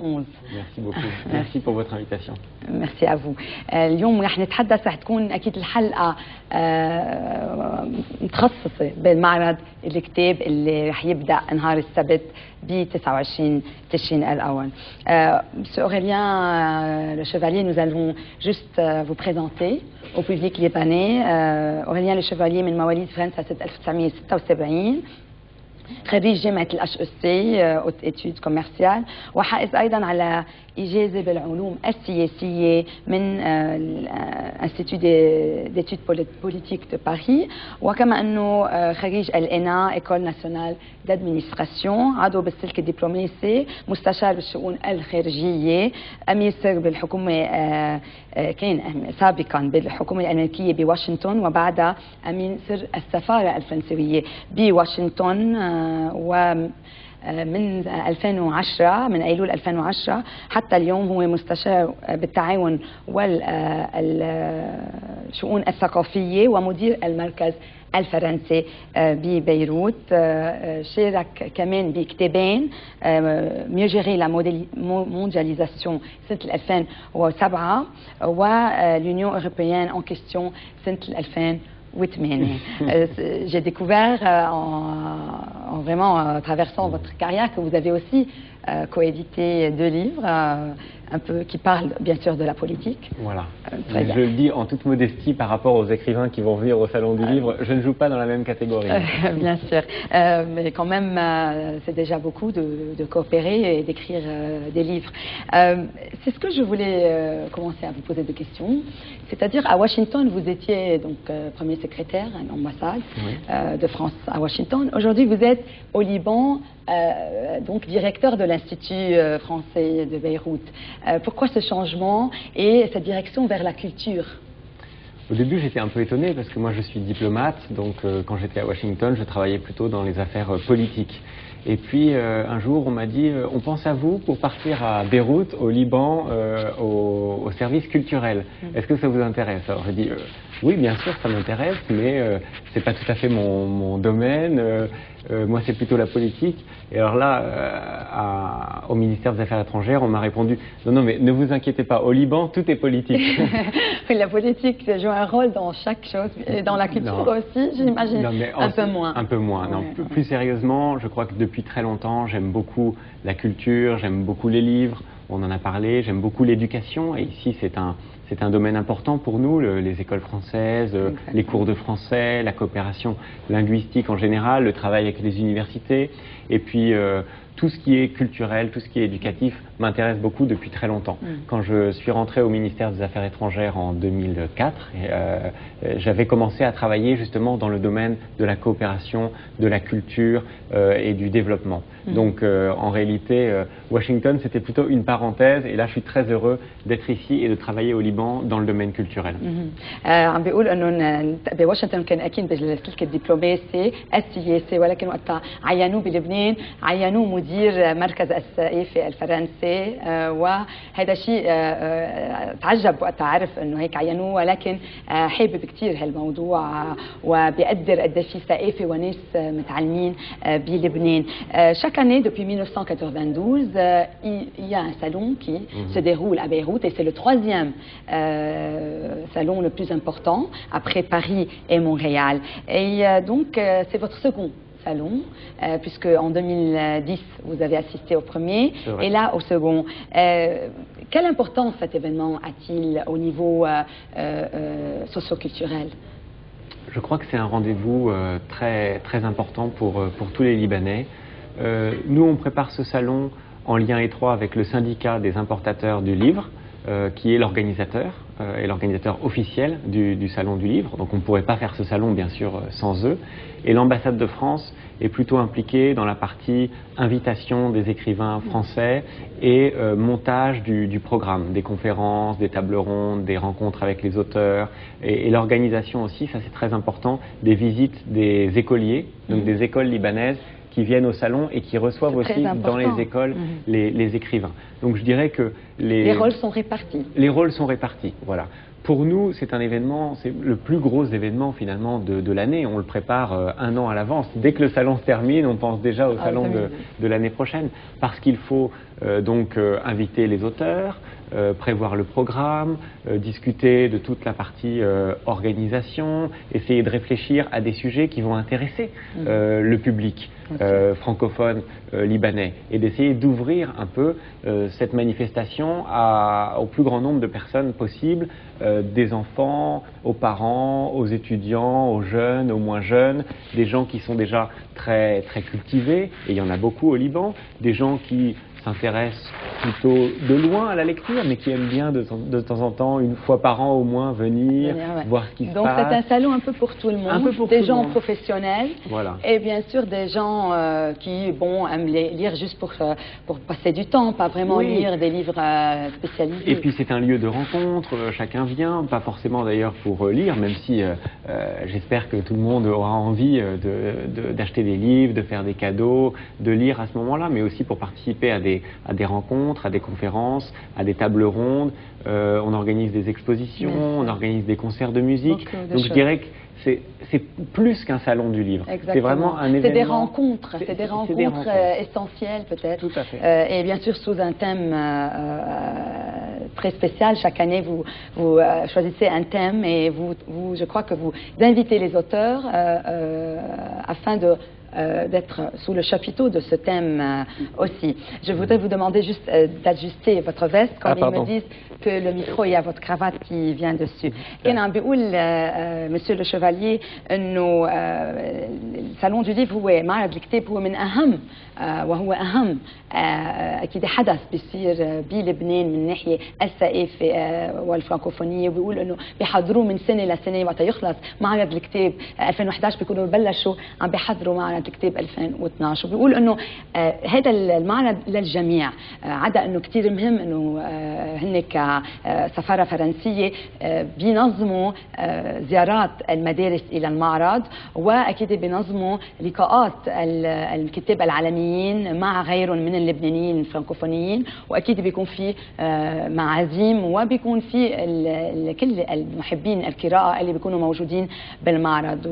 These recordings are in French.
2011. Merci beaucoup. Merci pour votre invitation. ميرسي افو. اليوم رح نتحدث، رح تكون اكيد الحلقه متخصصه بالمعرض الكتاب اللي رح يبدا نهار السبت ب 29 تشرين الاول. Monsieur Aurélien Le Chevalier, nous allons juste vous présenter au public libanais. Aurélien Le Chevalier من مواليد فرنسا سنه 1976، خريج جامعة الHEC études commerciales، وحائز أيضا على إجازة بالعلوم السياسية من Institut d'études politiques de Paris، وكما أنه خريج الإنا École nationale d'administration، عضو بالسلك الدبلوماسي، مستشار بالشؤون الخارجية، أمير سر بالحكومة، كان سابقا بالحكومة الأمريكية بواشنطن، وبعدها أمين سر السفارة الفرنسوية بواشنطن، ومن 2010 من أيلول 2010 حتى اليوم هو مستشار بالتعاون والشؤون الثقافية ومدير المركز الفرنسي ببيروت. شارك كمان بكتابين، Mieux gérer la mondialisation سنة 2007 والL'Union européenne en question سنة 2008. J'ai découvert en vraiment traversant votre carrière que vous avez aussi coédité 2 livres un peu qui parlent bien sûr de la politique. Voilà. Je le dis en toute modestie par rapport aux écrivains qui vont venir au Salon du Livre, je ne joue pas dans la même catégorie. Bien sûr, mais quand même c'est déjà beaucoup de coopérer et d'écrire des livres. C'est ce que je voulais commencer à vous poser des questions. C'est-à-dire à Washington, vous étiez donc premier secrétaire à l'ambassade de France à Washington. Aujourd'hui, vous êtes au Liban, donc directeur de l'Institut français de Beyrouth. Pourquoi ce changement et cette direction vers la culture? Au début, j'étais un peu étonné parce que moi, je suis diplomate, donc quand j'étais à Washington, je travaillais plutôt dans les affaires politiques. Et puis un jour, on m'a dit on pense à vous pour partir à Beyrouth, au Liban, au service culturel. Est-ce que ça vous intéresse? Alors j'ai dit oui, bien sûr, ça m'intéresse, mais c'est pas tout à fait mon domaine. Moi, c'est plutôt la politique. Et alors là, au ministère des Affaires étrangères, on m'a répondu non, mais ne vous inquiétez pas, au Liban, tout est politique. La politique joue un rôle dans chaque chose, et dans la culture aussi, j'imagine, un peu moins. Un peu moins. Non, plus sérieusement, je crois que depuis très longtemps, j'aime beaucoup la culture, j'aime beaucoup les livres, on en a parlé, j'aime beaucoup l'éducation, et ici, c'est un domaine important pour nous, les écoles françaises, les cours de français, la coopération linguistique en général, le travail avec les universités, et puis tout ce qui est culturel, tout ce qui est éducatif m'intéresse beaucoup depuis très longtemps. Quand je suis rentré au ministère des Affaires étrangères en 2004, j'avais commencé à travailler justement dans le domaine de la coopération, de la culture et du développement. Donc en réalité, Washington, c'était plutôt une parenthèse, et là je suis très heureux d'être ici et de travailler au Liban dans le domaine culturel. عم بيقول انه بواشنطن كان اكيد بالسلك الدبلوماسي السياسي، ولكن وقتها عينوه بلبنان عينوه مدير مركز الثقافي الفرنسي، وهذا شيء تعجب وقتها عرف انه هيك عينوه، ولكن حابب كثير هالموضوع وبيقدر قد في ثقافه وناس متعلمين بلبنان. Chaque année depuis 1992, il y a un salon qui se déroule à Beyrouth, et c'est le 3e salon le plus important après Paris et Montréal. Et donc c'est votre second salon, puisque en 2010 vous avez assisté au premier et là au second. Quelle importance cet événement a-t-il au niveau socio-culturel? Je crois que c'est un rendez-vous très important pour tous les Libanais. Nous, on prépare ce salon en lien étroit avec le syndicat des importateurs du livre, qui est l'organisateur et l'organisateur officiel du Salon du Livre. Donc on ne pourrait pas faire ce salon, bien sûr, sans eux. Et l'ambassade de France est plutôt impliquée dans la partie invitation des écrivains français et montage du programme, des conférences, des tables rondes, des rencontres avec les auteurs, et l'organisation aussi, ça c'est très important, des visites des écoliers, donc des écoles libanaises qui viennent au salon et qui reçoivent aussi dans les écoles les écrivains. Donc je dirais que les rôles sont répartis. Les rôles sont répartis, voilà. Pour nous, c'est un événement, c'est le plus gros événement finalement de l'année. On le prépare un an à l'avance. Dès que le salon se termine, on pense déjà au salon de l'année prochaine. Parce qu'il faut donc inviter les auteurs, prévoir le programme, discuter de toute la partie organisation, essayer de réfléchir à des sujets qui vont intéresser le public francophone libanais et d'essayer d'ouvrir un peu cette manifestation au plus grand nombre de personnes possible, des enfants, aux parents, aux étudiants, aux jeunes, aux moins jeunes, des gens qui sont déjà très, très cultivés, et il y en a beaucoup au Liban, des gens qui s'intéressent plutôt de loin à la lecture, mais qui aiment bien de temps en temps, une fois par an au moins, venir voir ce qui se passe. Donc c'est un salon un peu pour tout le monde, des gens professionnels, et bien sûr des gens qui aiment lire juste pour passer du temps, pas vraiment lire des livres spécialisés. Et puis c'est un lieu de rencontre, chacun vient, pas forcément d'ailleurs pour lire, même si j'espère que tout le monde aura envie d'acheter des livres, de faire des cadeaux, de lire à ce moment-là, mais aussi pour participer à des rencontres, à des conférences, à des tables rondes. On organise des expositions, on organise des concerts de musique. Donc je dirais que c'est plus qu'un salon du livre. C'est vraiment un événement. C'est des rencontres, essentielles peut-être. Tout à fait. Et bien sûr sous un thème très spécial. Chaque année vous choisissez un thème et je crois que vous invitez les auteurs afin d'être sous le chapiteau de ce thème aussi. Je voudrais vous demander juste d'ajuster votre veste quand ils me disent que le micro, il y a votre cravate qui vient dessus. كان عم بيقول monsieur le chevalier انه الصالون دو ليف هو معرض الكتاب هو من اهم وهو اهم اكيد حدث بيصير بلبنان من ناحيه الثقافه والفرنكوفونيه، وبيقول انه بيحضروه من سنه لسنه وقت يخلص معرض الكتاب 2011 بيكونوا بلشوا عم بيحضروا معرض الكتاب 2012، وبيقول انه هذا المعرض للجميع، عدا انه كثير مهم انه هن كسفاره فرنسيه بينظموا زيارات المدارس الى المعرض، واكيد بينظموا لقاءات الكتاب العالميين مع غيرهم من اللبنانيين الفرنكوفونيين، واكيد بيكون في معازيم وبيكون في كل المحبين القراءه اللي بيكونوا موجودين بالمعرض،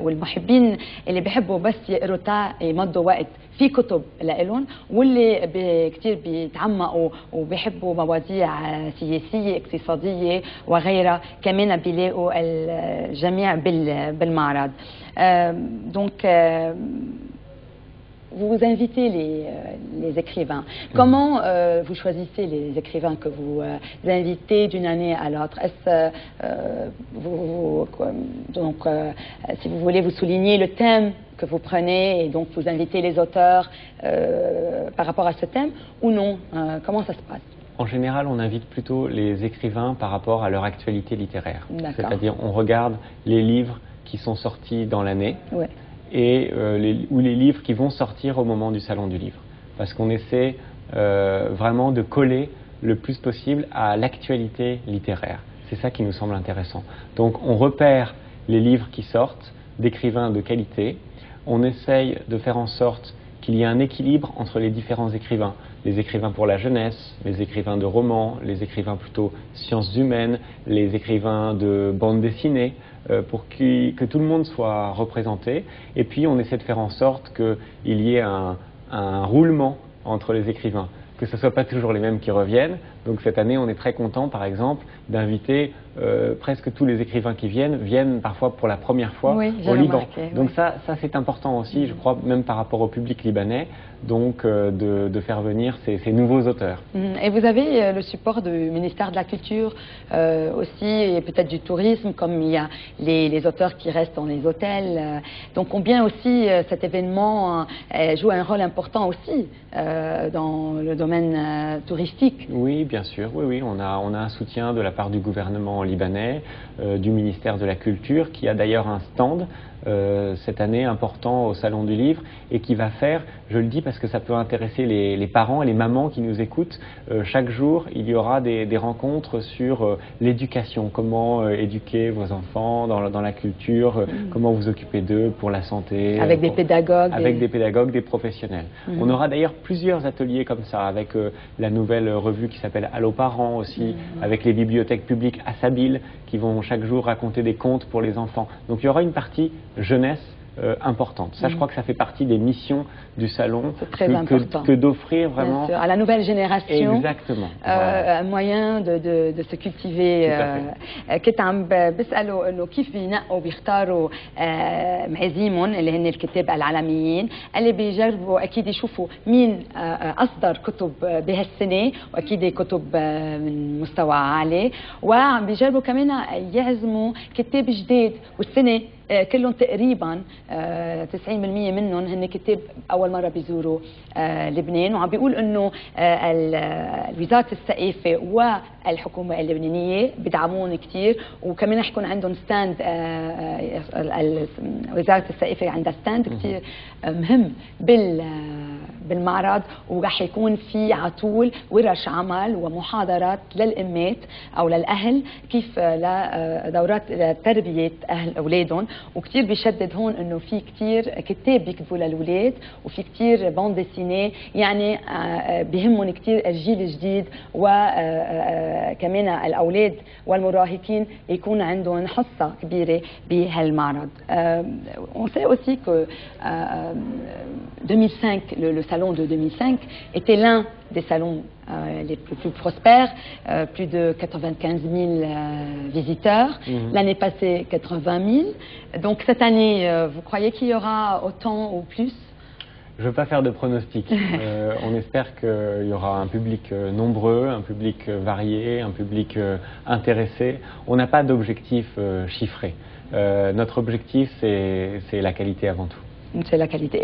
والمحبين اللي بيحبوا بس يقروا يمضوا وقت في كتب لهم، واللي كثير بيتعمقوا وبيحبوا مواضيع سياسيه اقتصاديه وغيرها كمان بيلاقوا الجميع بالمعرض. Donc vous invitez les écrivains. Comment vous choisissez les écrivains que vous invitez d'une année à l'autre? Est-ce si vous voulez, vous soulignez le thème que vous prenez et donc vous invitez les auteurs par rapport à ce thème ou non? Comment ça se passe? En général, on invite plutôt les écrivains par rapport à leur actualité littéraire. C'est-à-dire, on regarde les livres qui sont sortis dans l'année. Ouais. Et ou les livres qui vont sortir au moment du salon du livre. Parce qu'on essaie vraiment de coller le plus possible à l'actualité littéraire. C'est ça qui nous semble intéressant. Donc on repère les livres qui sortent, d'écrivains de qualité. On essaye de faire en sorte qu'il y ait un équilibre entre les différents écrivains. Les écrivains pour la jeunesse, les écrivains de romans, les écrivains plutôt sciences humaines, les écrivains de bande dessinée, pour que tout le monde soit représenté. Et puis on essaie de faire en sorte qu'il y ait un roulement entre les écrivains, que ce ne soit pas toujours les mêmes qui reviennent. Donc cette année, on est très content, par exemple, d'inviter presque tous les écrivains qui viennent parfois pour la première fois au Liban. Donc ça c'est important aussi, je crois, même par rapport au public libanais, donc de faire venir ces nouveaux auteurs. Et vous avez le support du ministère de la Culture aussi, et peut-être du tourisme, comme il y a les auteurs qui restent dans les hôtels. Donc combien aussi cet événement joue un rôle important aussi dans le domaine touristique? Oui, bien sûr, oui, on a un soutien de la part du gouvernement libanais, du ministère de la Culture, qui a d'ailleurs un stand cette année important au Salon du Livre et qui va faire, je le dis parce que ça peut intéresser les parents et les mamans qui nous écoutent, chaque jour il y aura des rencontres sur l'éducation, comment éduquer vos enfants dans la culture, comment vous occuper d'eux pour la santé. Avec des pédagogues. Avec des pédagogues, des professionnels. On aura d'ailleurs plusieurs ateliers comme ça, avec la nouvelle revue qui s'appelle Allo Parents aussi, avec les bibliothèques publiques à Sabile qui vont chaque jour raconter des contes pour les enfants. Donc il y aura une partie jeunesse importante. Ça, je crois que ça fait partie des missions du salon, que d'offrir vraiment à la nouvelle génération exactement un moyen de se cultiver. كنت عم بسأله إنه كيف بينقوا بيختاروا معزيمهم اللي هن الكتاب العالميين، قال لي بيجربوا أكيد يشوفوا مين أصدر كتب بهالسنة، وأكيد كتب من مستوى عالي، وعم بيجربوا كمان يعزموا كتاب جديد، والسنة كلهم تقريبا 90% منهم هن كتاب اول مره بيزوروا لبنان، وعم بيقول انه وزاره الثقافه والحكومه اللبنانيه بيدعمون كثير، وكمان رح يكون عندهم ستاند، وزاره الثقافه عندها ستاند كثير مهم بالمعرض، ورح يكون في على طول ورش عمل ومحاضرات للامات او للاهل كيف لدورات تربيه اهل اولادهم، وكثير بيشدد هون انه في كثير كتاب بيكتبوا للاولاد وفي كثير باند ديسيني، يعني بيهمهم كثير الجيل الجديد وكمان الاولاد والمراهقين يكون عندهم حصه كبيره بهالمعرض. On sait aussi que 2005, le salon de 2005 était l'un des salons les plus prospères, plus de 95 000 visiteurs. L'année passée, 80 000. Donc cette année, vous croyez qu'il y aura autant ou plus? Je ne veux pas faire de pronostics. On espère qu'il y aura un public nombreux, un public varié, un public intéressé. On n'a pas d'objectif chiffré. Notre objectif, c'est la qualité avant tout. C'est la qualité.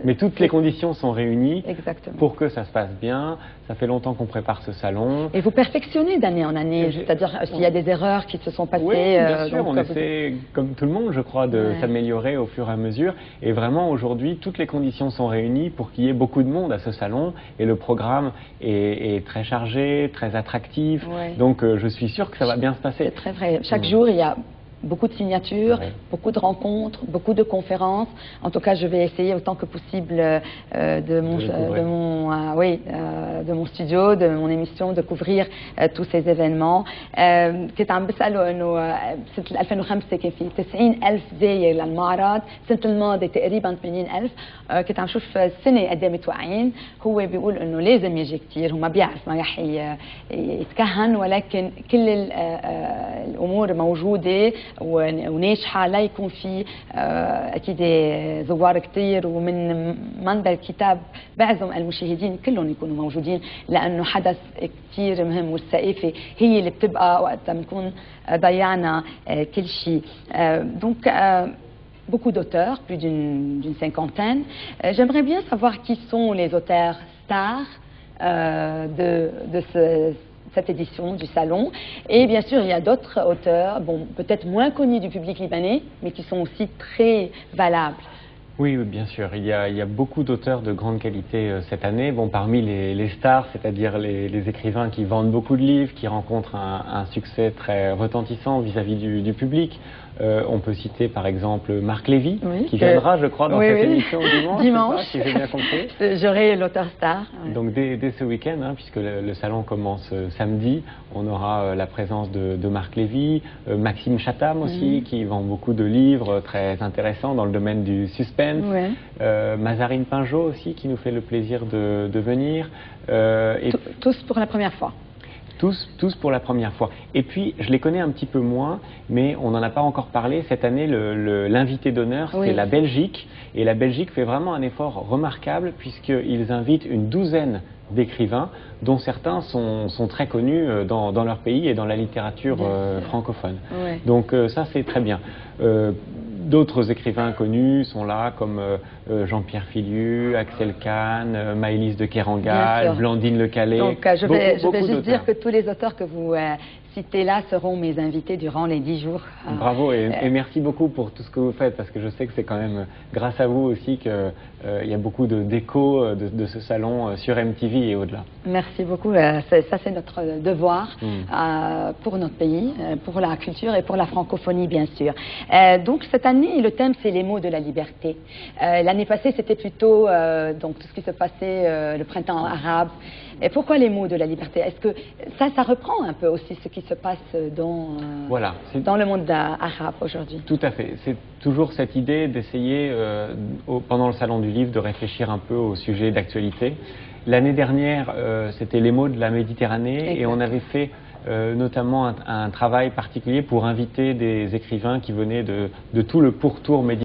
Mais toutes les conditions sont réunies exactement. Pour que ça se passe bien. Ça fait longtemps qu'on prépare ce salon. Et vous perfectionnez d'année en année, c'est-à-dire s'il y a des erreurs qui se sont passées. Oui, bien sûr, on essaie, comme tout le monde, je crois, de s'améliorer au fur et à mesure. Et vraiment, aujourd'hui, toutes les conditions sont réunies pour qu'il y ait beaucoup de monde à ce salon. Et le programme est très chargé, très attractif. Donc, je suis sûr que ça va bien se passer. C'est très vrai. Chaque jour, il y a beaucoup de signatures, beaucoup de rencontres, beaucoup de conférences. En tout cas, je vais essayer autant que possible de mon studio, de mon émission, de couvrir tous ces événements. كنت عم بسأله إنه سنة 2005 كان في 90,000 زاير للمعرض، السنة الماضية تقريبا 80,000. كنت عم شوف السنة قد ايه متوقعين، هو بيقول إنه لازم يجي كثير، هو ما بيعرف ما رح يتكهن، ولكن كل الأمور موجودة وناجحه، لا يكون في اكيد زوار كثير، ومن منبر الكتاب بعزم المشاهدين كلهم يكونوا موجودين، لانه حدث كثير مهم، والثقافه هي اللي بتبقى وقت بنكون ضيعنا كل شيء. Donc beaucoup d'auteurs, plus d'une cinquantaine. J'aimerais bien savoir qui sont les auteurs stars de cette édition du salon. Et bien sûr, il y a d'autres auteurs, bon, peut-être moins connus du public libanais, mais qui sont aussi très valables. Oui, bien sûr. Il y a beaucoup d'auteurs de grande qualité cette année. Bon, parmi les stars, c'est-à-dire les écrivains qui vendent beaucoup de livres, qui rencontrent un succès très retentissant vis-à-vis du public. On peut citer par exemple Marc Lévy, qui viendra, je crois, dans cette émission dimanche, si j'ai bien compris. J'aurai l'auteur star. Donc dès ce week-end, puisque le salon commence samedi, on aura la présence de Marc Lévy, Maxime Chatham aussi, qui vend beaucoup de livres très intéressants dans le domaine du suspense, Mazarine Pinjot aussi, qui nous fait le plaisir de venir. Tous pour la première fois. Tous pour la première fois. Et puis, je les connais un petit peu moins, mais on n'en a pas encore parlé. Cette année, l'invité d'honneur, c'est la Belgique. Et la Belgique fait vraiment un effort remarquable, puisqu'ils invitent une douzaine d'écrivains, dont certains sont très connus dans leur pays et dans la littérature francophone. Donc ça, c'est très bien. D'autres écrivains connus sont là, comme Jean-Pierre Filiu, Axel Kahn, Maëlys de Kerangal, Blandine Le Calais. Donc je vais juste dire que tous les auteurs que vous cités-là seront mes invités durant les 10 jours. Bravo et merci beaucoup pour tout ce que vous faites, parce que je sais que c'est quand même grâce à vous aussi qu'il y a beaucoup d'écho de ce salon sur MTV et au-delà. Merci beaucoup. Ça, c'est notre devoir pour notre pays, pour la culture et pour la francophonie, bien sûr. Donc, cette année, le thème, c'est les mots de la liberté. L'année passée, c'était plutôt donc, tout ce qui se passait, le printemps arabe. Et pourquoi les mots de la liberté? Est-ce que ça reprend un peu aussi ce qui se passe dans le monde arabe aujourd'hui? Tout à fait. C'est toujours cette idée d'essayer, pendant le Salon du Livre, de réfléchir un peu au sujet d'actualité. L'année dernière, c'était les mots de la Méditerranée. Exact. Et on avait fait notamment un travail particulier pour inviter des écrivains qui venaient de tout le pourtour méditerranéen.